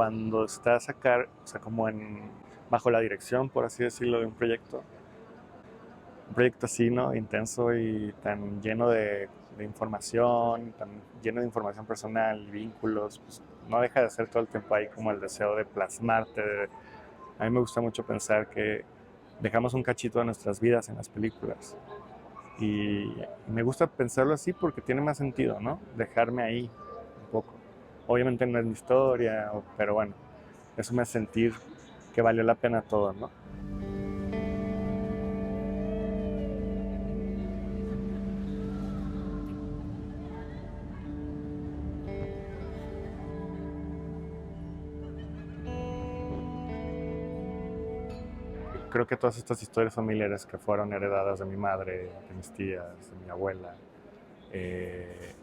cuando estás acá, o sea, bajo la dirección, por así decirlo, de un proyecto así, ¿no? Intenso y tan lleno de información, tan lleno de información personal y vínculos, pues no deja de ser todo el tiempo ahí como el deseo de plasmarte. A mí me gusta mucho pensar que dejamos un cachito de nuestras vidas en las películas. Y me gusta pensarlo así porque tiene más sentido, ¿no? Dejarme ahí un poco. Obviamente no es mi historia, pero bueno, eso me hace sentir que valió la pena todo, ¿no? Creo que todas estas historias familiares que fueron heredadas de mi madre, de mis tías, de mi abuela,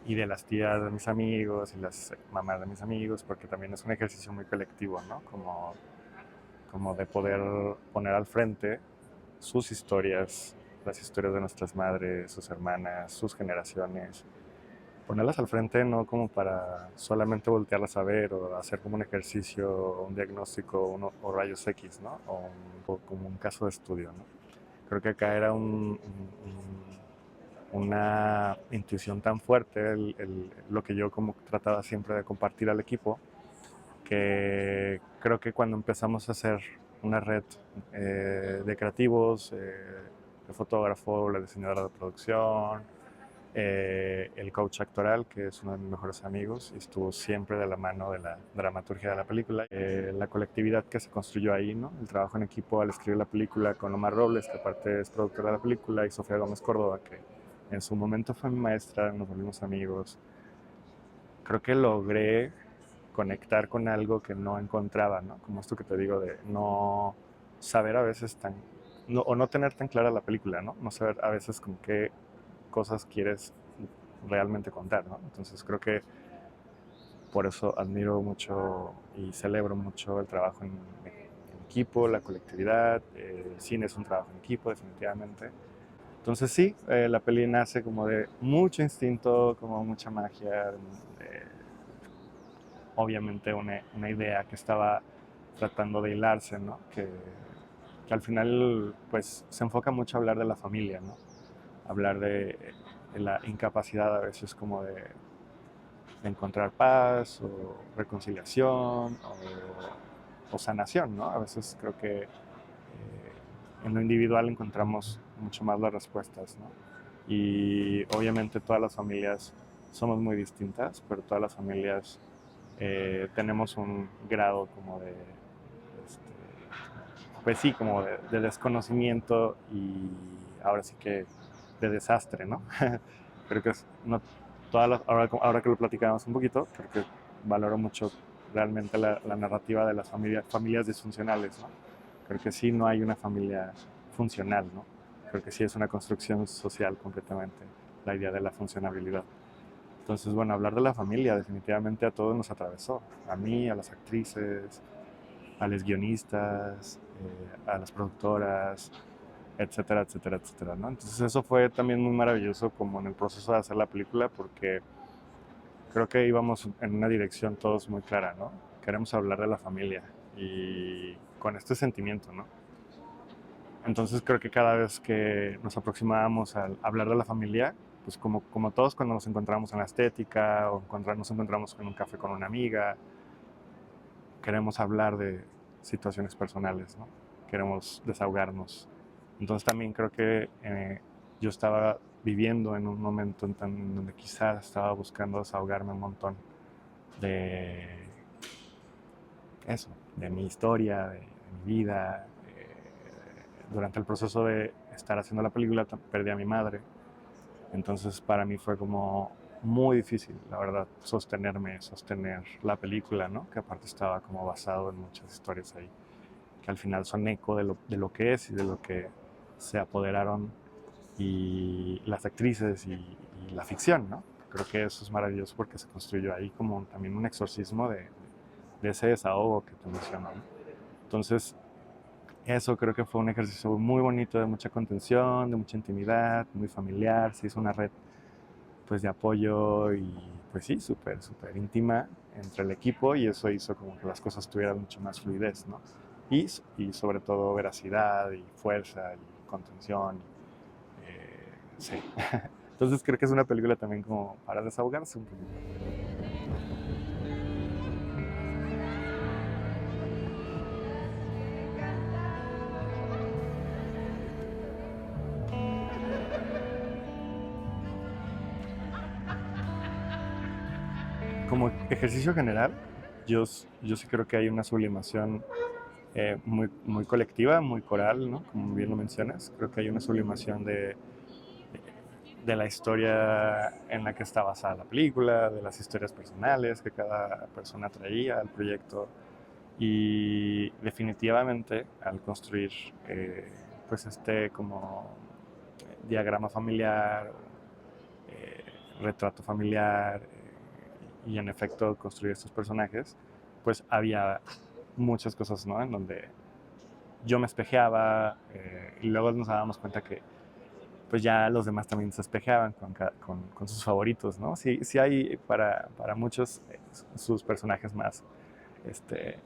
y de las tías de mis amigos y las mamás de mis amigos, porque también es un ejercicio muy colectivo, ¿no? Como de poder poner al frente sus historias, las historias de nuestras madres, sus hermanas, sus generaciones, ponerlas al frente no como para solamente voltearlas a ver o hacer como un ejercicio, un diagnóstico o rayos X, ¿no? O como un caso de estudio, ¿no? Creo que acá era una intuición tan fuerte, lo que yo como trataba siempre de compartir al equipo, que creo que cuando empezamos a hacer una red de creativos, de fotógrafo, la diseñadora de producción, el coach actoral, que es uno de mis mejores amigos, y estuvo siempre de la mano de la dramaturgia de la película. La colectividad que se construyó ahí, ¿no? El trabajo en equipo al escribir la película con Omar Robles, que aparte es productor de la película, y Sofía Gómez Córdoba, que en su momento fue mi maestra, nos volvimos amigos. Creo que logré conectar con algo que no encontraba, ¿no? Como esto que te digo de no saber a veces o no tener tan clara la película, ¿no? No saber a veces con qué cosas quieres realmente contar, ¿no? Entonces creo que por eso admiro mucho y celebro mucho el trabajo en equipo, la colectividad. El cine es un trabajo en equipo, definitivamente. Entonces sí, la peli nace como de mucho instinto, como mucha magia, obviamente una idea que estaba tratando de hilarse, ¿no? Que al final pues se enfoca mucho a hablar de la familia, ¿no? Hablar de la incapacidad a veces como de encontrar paz o reconciliación o sanación, ¿no? A veces creo que en lo individual encontramos mucho más las respuestas, ¿no? Y obviamente todas las familias somos muy distintas, pero todas las familias tenemos un grado como este, pues sí, como de desconocimiento y ahora sí que de desastre, ¿no? Creo que no, ahora que lo platicamos un poquito, creo que valoro mucho realmente la narrativa de las familias disfuncionales, ¿no? Creo que sí no hay una familia funcional, ¿no? Creo que sí es una construcción social completamente, la idea de la funcionabilidad. Entonces, bueno, hablar de la familia definitivamente a todos nos atravesó, a mí, a las actrices, a los guionistas, a las productoras, etcétera, etcétera, etcétera, ¿no? Entonces eso fue también muy maravilloso como en el proceso de hacer la película porque creo que íbamos en una dirección todos muy clara, ¿no? Queremos hablar de la familia y con este sentimiento, ¿no? Entonces creo que cada vez que nos aproximábamos a hablar de la familia, pues como todos cuando nos encontramos en la estética o nos encontramos en un café con una amiga, queremos hablar de situaciones personales, ¿no? Queremos desahogarnos. Entonces también creo que yo estaba viviendo en un momento donde quizás estaba buscando desahogarme un montón de eso, de mi historia, de mi vida. Durante el proceso de estar haciendo la película perdí a mi madre, entonces para mí fue como muy difícil, la verdad, sostener la película, ¿no? Que aparte estaba como basado en muchas historias ahí, que al final son eco de lo que es y de lo que se apoderaron y las actrices y la ficción, ¿no? Creo que eso es maravilloso porque se construyó ahí como también un exorcismo de ese desahogo que te menciono, ¿no? Entonces, eso creo que fue un ejercicio muy bonito de mucha contención, de mucha intimidad, muy familiar. Se hizo una red pues de apoyo y pues sí, súper, súper íntima entre el equipo y eso hizo como que las cosas tuvieran mucho más fluidez, ¿no? Y sobre todo veracidad y fuerza y contención. Sí. Entonces creo que es una película también como para desahogarse un poquito. Como ejercicio general, yo sí creo que hay una sublimación muy colectiva, muy coral, ¿no? Como bien lo mencionas. Creo que hay una sublimación de la historia en la que está basada la película, de las historias personales que cada persona traía al proyecto. Y definitivamente al construir pues este como diagrama familiar, eh, retrato familiar y en efecto construir estos personajes, pues había muchas cosas, ¿no? En donde yo me espejeaba y luego nos dábamos cuenta que pues ya los demás también se espejeaban con sus favoritos, ¿no? Sí, sí hay para muchos sus personajes más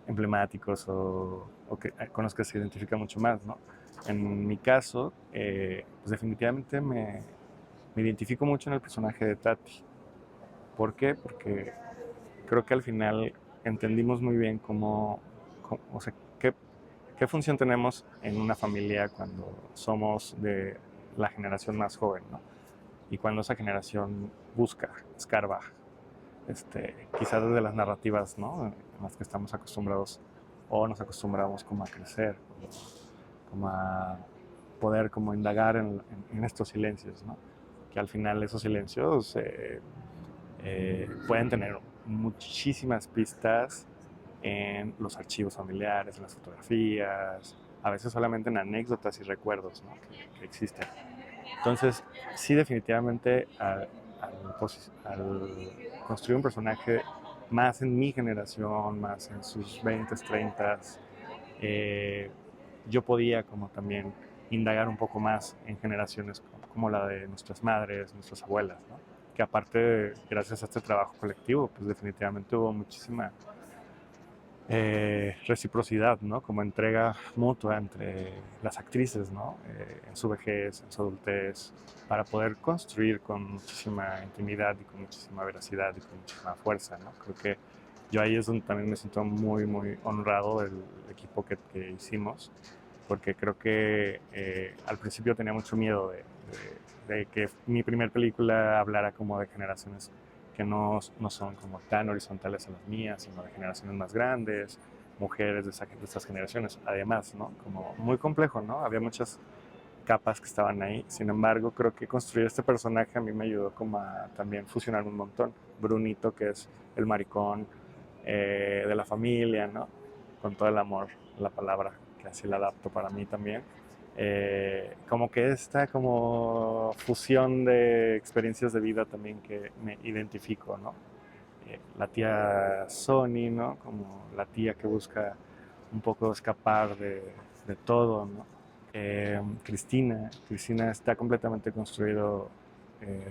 emblemáticos o que, con los que se identifica mucho más, ¿no? En mi caso, pues definitivamente me identifico mucho en el personaje de Tati. ¿Por qué? Porque creo que al final entendimos muy bien o sea, qué función tenemos en una familia cuando somos de la generación más joven, ¿no? Y cuando esa generación busca, escarba, quizás desde las narrativas, ¿no? En las que estamos acostumbrados o nos acostumbramos como a crecer, como a poder como indagar en estos silencios, ¿no? Que al final esos silencios pueden tener muchísimas pistas en los archivos familiares, en las fotografías, a veces solamente en anécdotas y recuerdos, ¿no? que existen. Entonces, sí, definitivamente al construir un personaje más en mi generación, más en sus 20, 30, eh, yo podía como también indagar un poco más en generaciones como la de nuestras madres, nuestras abuelas, ¿no? Que aparte, gracias a este trabajo colectivo, pues definitivamente hubo muchísima reciprocidad, ¿no? Como entrega mutua entre las actrices, ¿no? En su vejez, en su adultez, para poder construir con muchísima intimidad y con muchísima veracidad y con muchísima fuerza, ¿no? Creo que yo ahí es donde también me siento muy honrado del equipo que hicimos, porque creo que al principio tenía mucho miedo de que mi primer película hablara como de generaciones que no son como tan horizontales a las mías, sino de generaciones más grandes, mujeres de estas generaciones. Además, ¿no? Como muy complejo, ¿no? Había muchas capas que estaban ahí. Sin embargo, creo que construir este personaje a mí me ayudó como a también fusionar un montón. Brunito, que es el maricón de la familia, ¿no? Con todo el amor, la palabra, que así la adapto para mí también. Como que esta como fusión de experiencias de vida también que me identifico, ¿no? La tía Sony, ¿no? Como la tía que busca un poco escapar de todo, ¿no? Cristina está completamente construido eh,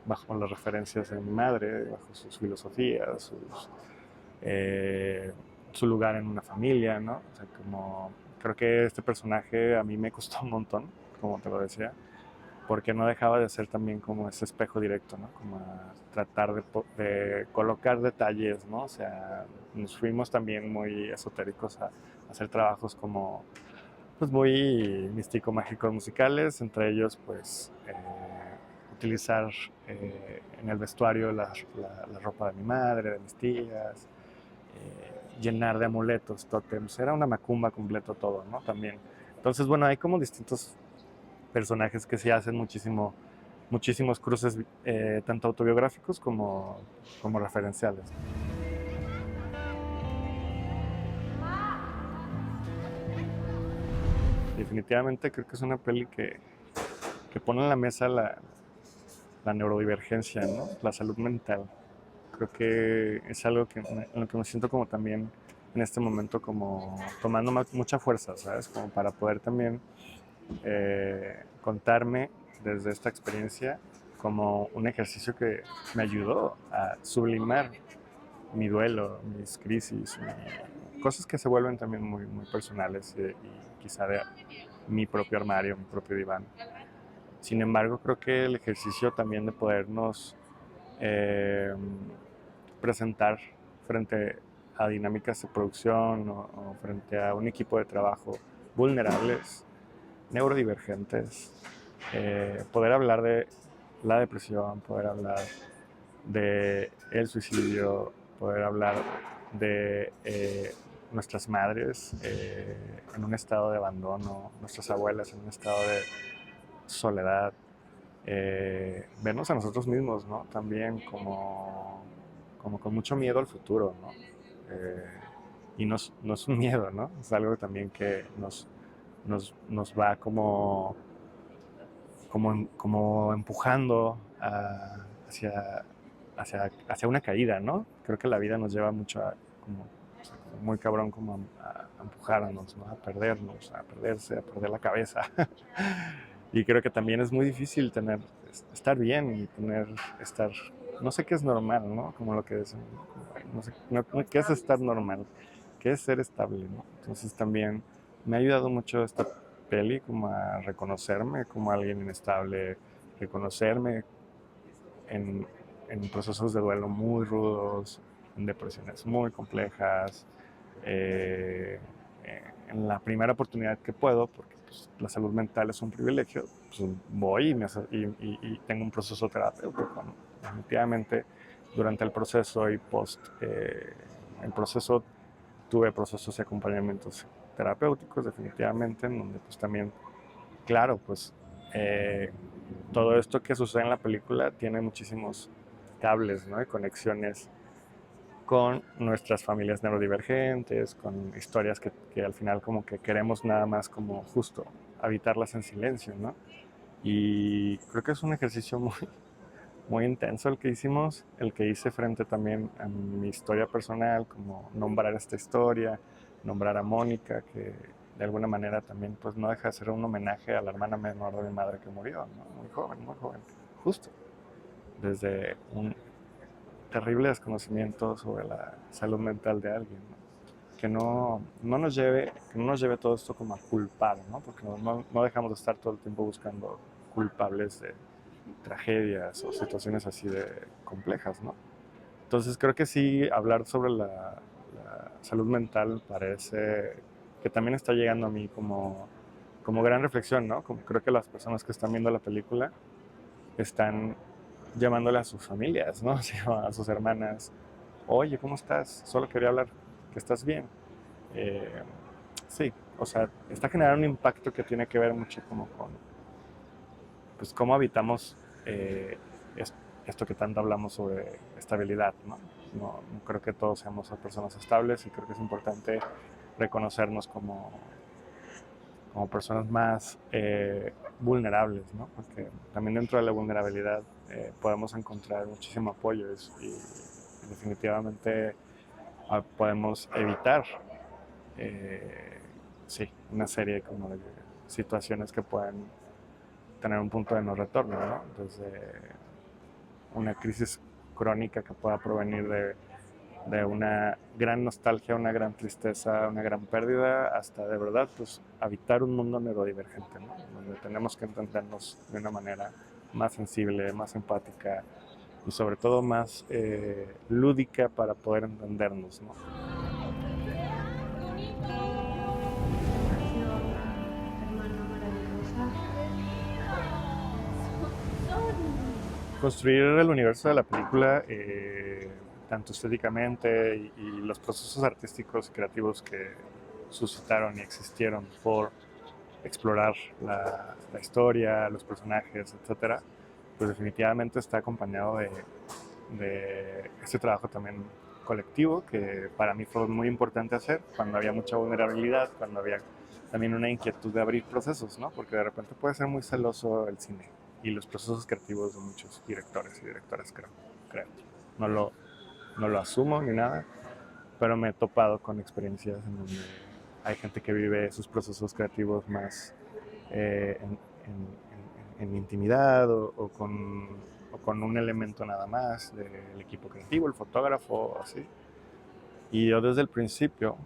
bajo las referencias de mi madre, bajo sus filosofías, eh, su lugar en una familia, ¿no? O sea, como creo que este personaje a mí me costó un montón, como te lo decía, porque no dejaba de ser también como ese espejo directo, ¿no? Como a tratar de colocar detalles, ¿no? O sea, nos fuimos también muy esotéricos a hacer trabajos como pues muy místico-mágicos musicales, entre ellos pues utilizar en el vestuario la ropa de mi madre, de mis tías, llenar de amuletos, tótems, era una macumba completo todo, ¿no? También. Entonces, bueno, hay como distintos personajes que se hacen muchísimos cruces, tanto autobiográficos como referenciales. Definitivamente creo que es una peli que pone en la mesa la neurodivergencia, ¿no? La salud mental. Creo que es algo en lo que me siento como también en este momento como tomando mucha fuerza, ¿sabes? Como para poder también contarme desde esta experiencia como un ejercicio que me ayudó a sublimar mi duelo, mis crisis, cosas que se vuelven también muy, muy personales y quizá de mi propio armario, mi propio diván. Sin embargo, creo que el ejercicio también de podernos eh, presentar frente a dinámicas de producción o frente a un equipo de trabajo vulnerables, neurodivergentes, poder hablar de la depresión, poder hablar de el suicidio, poder hablar de nuestras madres en un estado de abandono, nuestras abuelas en un estado de soledad, vernos a nosotros mismos, ¿no? También como con mucho miedo al futuro, ¿no? Eh, y no es un miedo, ¿no? Es algo también que nos va como empujando hacia una caída, ¿no? Creo que la vida nos lleva mucho como, o sea, como muy cabrón como a empujarnos, ¿no? A perdernos, a perderse, a perder la cabeza. Y creo que también es muy difícil estar bien y estar, no sé qué es normal, ¿no? Como lo que es, no sé, qué es estar normal, qué es ser estable, ¿no? Entonces también me ha ayudado mucho esta peli como a reconocerme como alguien inestable, reconocerme en, en procesos de duelo muy rudos, en depresiones muy complejas, eh, en la primera oportunidad que puedo, porque pues, la salud mental es un privilegio, pues voy y tengo un proceso terapéutico, ¿no? Definitivamente durante el proceso y post el proceso tuve procesos y acompañamientos terapéuticos definitivamente, en donde pues también, claro, pues eh, todo esto que sucede en la película tiene muchísimos cables, ¿no? Y conexiones con nuestras familias neurodivergentes, con historias que al final como que queremos nada más como justo habitarlas en silencio, ¿no? Y creo que es un ejercicio muy, muy intenso el que hicimos, el que hice frente también a mi historia personal, como nombrar esta historia, nombrar a Mónica, que de alguna manera también pues no deja de ser un homenaje a la hermana menor de mi madre que murió, ¿no? Muy joven, justo, desde un terrible desconocimiento sobre la salud mental de alguien, ¿no? Que no nos lleve todo esto como a culpar, ¿no? Porque no dejamos de estar todo el tiempo buscando culpables de tragedias o situaciones así de complejas, ¿no? Entonces creo que sí, hablar sobre la salud mental parece que también está llegando a mí como gran reflexión, ¿no? Como creo que las personas que están viendo la película están llamándole a sus familias, ¿no? A sus hermanas, oye, ¿cómo estás? Solo quería hablar, que estás bien. Eh, sí, o sea, está generando un impacto que tiene que ver mucho como con, pues, cómo habitamos eh, esto que tanto hablamos sobre estabilidad, ¿no? No creo que todos seamos personas estables y creo que es importante reconocernos como personas más vulnerables, ¿no? Porque también dentro de la vulnerabilidad podemos encontrar muchísimo apoyo y definitivamente podemos evitar sí, una serie como de situaciones que pueden tener un punto de no retorno, ¿no? Desde una crisis crónica que pueda provenir de una gran nostalgia, una gran tristeza, una gran pérdida, hasta de verdad, pues, habitar un mundo neurodivergente, ¿no? Donde tenemos que entendernos de una manera más sensible, más empática y sobre todo más lúdica para poder entendernos, ¿no? Nació una hermana maravillosa. Construir el universo de la película, tanto estéticamente y los procesos artísticos y creativos que suscitaron y existieron por explorar la historia, los personajes, etcétera, pues definitivamente está acompañado de este trabajo también colectivo que para mí fue muy importante hacer cuando había mucha vulnerabilidad, cuando había también una inquietud de abrir procesos, ¿no? Porque de repente puede ser muy celoso el cine y los procesos creativos de muchos directores y directoras, creo. No lo, no lo asumo ni nada, pero me he topado con experiencias en donde hay gente que vive sus procesos creativos más en intimidad o con un elemento nada más del equipo creativo, el fotógrafo, así. Y yo desde el principio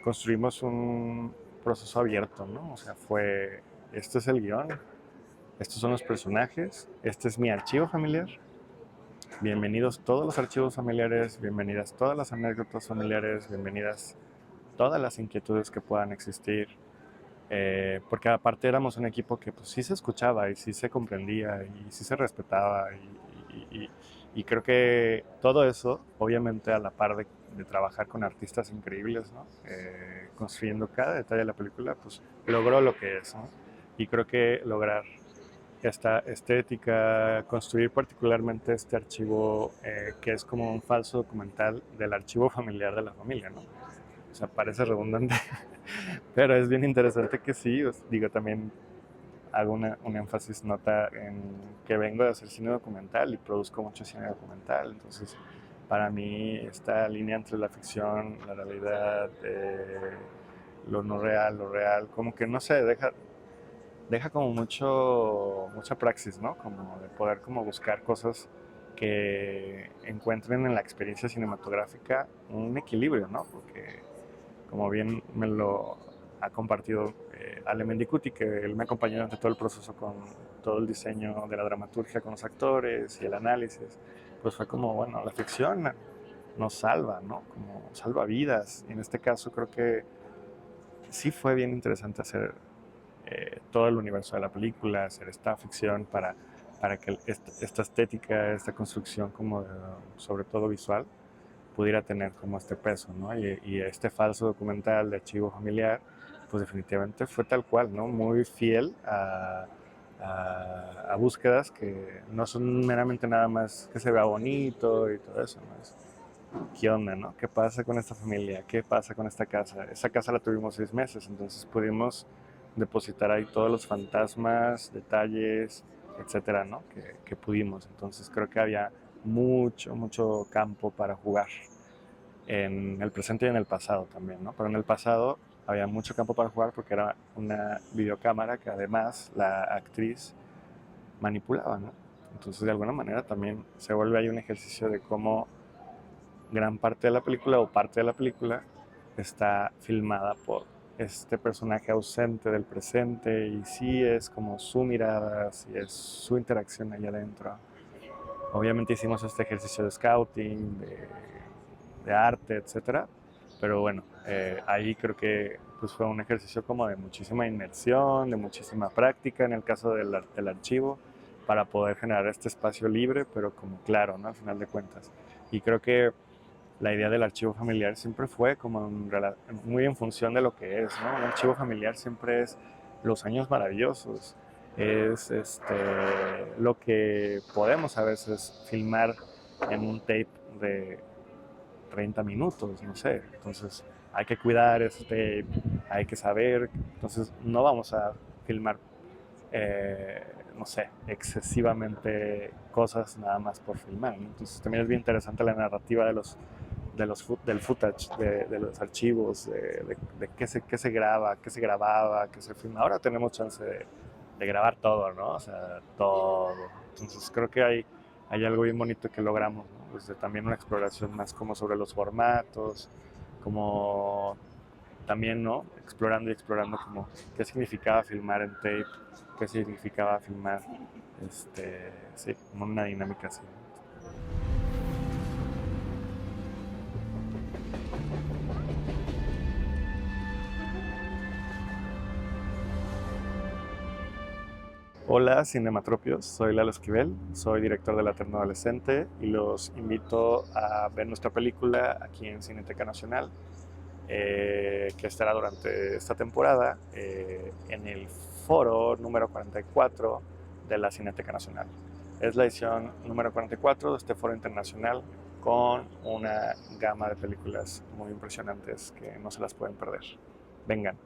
construimos un proceso abierto, ¿no? O sea, este es el guión, estos son los personajes, este es mi archivo familiar. Bienvenidos todos los archivos familiares, bienvenidas todas las anécdotas familiares, bienvenidas todas las inquietudes que puedan existir. Porque aparte éramos un equipo que pues sí se escuchaba y sí se comprendía y sí se respetaba y creo que todo eso, obviamente a la par de trabajar con artistas increíbles, ¿no? Construyendo cada detalle de la película, pues logró lo que es, ¿no? Y creo que lograr esta estética, construir particularmente este archivo que es como un falso documental del archivo familiar de la familia, ¿no? O sea, parece redundante, pero es bien interesante que sí, digo, también hago un énfasis nota en que vengo de hacer cine documental y produzco mucho cine documental, entonces para mí esta línea entre la ficción, la realidad, lo no real, lo real, como que no sé, deja como mucha praxis, ¿no? Como de poder como buscar cosas que encuentren en la experiencia cinematográfica un equilibrio, ¿no? Porque como bien me lo ha compartido Ale Mendicuti, que él me acompañó durante todo el proceso con todo el diseño de la dramaturgia con los actores y el análisis, pues fue como, bueno, la ficción nos salva, ¿no? Como salva vidas. Y en este caso creo que sí fue bien interesante hacer todo el universo de la película, hacer esta ficción para que esta estética, esta construcción como sobre todo visual, pudiera tener como este peso, ¿no? Y este falso documental de archivo familiar, pues definitivamente fue tal cual, ¿no? Muy fiel a búsquedas que no son meramente nada más que se vea bonito y todo eso, ¿no? ¿Qué onda, no? ¿Qué pasa con esta familia? ¿Qué pasa con esta casa? Esa casa la tuvimos 6 meses, entonces pudimos depositar ahí todos los fantasmas, detalles, etcétera, ¿no? Que pudimos. Entonces creo que había mucho campo para jugar en el presente y en el pasado también, ¿no? Pero en el pasado había mucho campo para jugar porque era una videocámara que además la actriz manipulaba, ¿no? Entonces de alguna manera también se vuelve ahí un ejercicio de cómo gran parte de la película o parte de la película está filmada por este personaje ausente del presente y sí es como su mirada, sí es su interacción allá adentro. Obviamente hicimos este ejercicio de scouting, de arte, etcétera, pero bueno, ahí creo que pues fue un ejercicio como de muchísima inmersión, de muchísima práctica en el caso del archivo, para poder generar este espacio libre, pero como claro, ¿no? Al final de cuentas. Y creo que la idea del archivo familiar siempre fue como muy en función de lo que es, ¿no? Un archivo familiar siempre es los años maravillosos, es lo que podemos a veces filmar en un tape de 30 minutos, no sé. Entonces hay que cuidar ese tape, hay que saber. Entonces no vamos a filmar, no sé, excesivamente cosas nada más por filmar, ¿no? Entonces también es bien interesante la narrativa del footage, de los archivos, de qué se graba, qué se grababa, qué se filma. Ahora tenemos chance de grabar todo, ¿no? O sea, todo. Entonces creo que hay algo bien bonito que logramos, ¿no? Pues también una exploración más como sobre los formatos, como también, ¿no? Explorando y explorando como qué significaba filmar en tape, qué significaba filmar, sí, como una dinámica así. Hola Cinematropios, soy Lalo Esquivel, soy director de La Eterno Adolescente y los invito a ver nuestra película aquí en Cineteca Nacional, que estará durante esta temporada en el foro número 44 de la Cineteca Nacional. Es la edición número 44 de este foro internacional con una gama de películas muy impresionantes que no se las pueden perder. Vengan.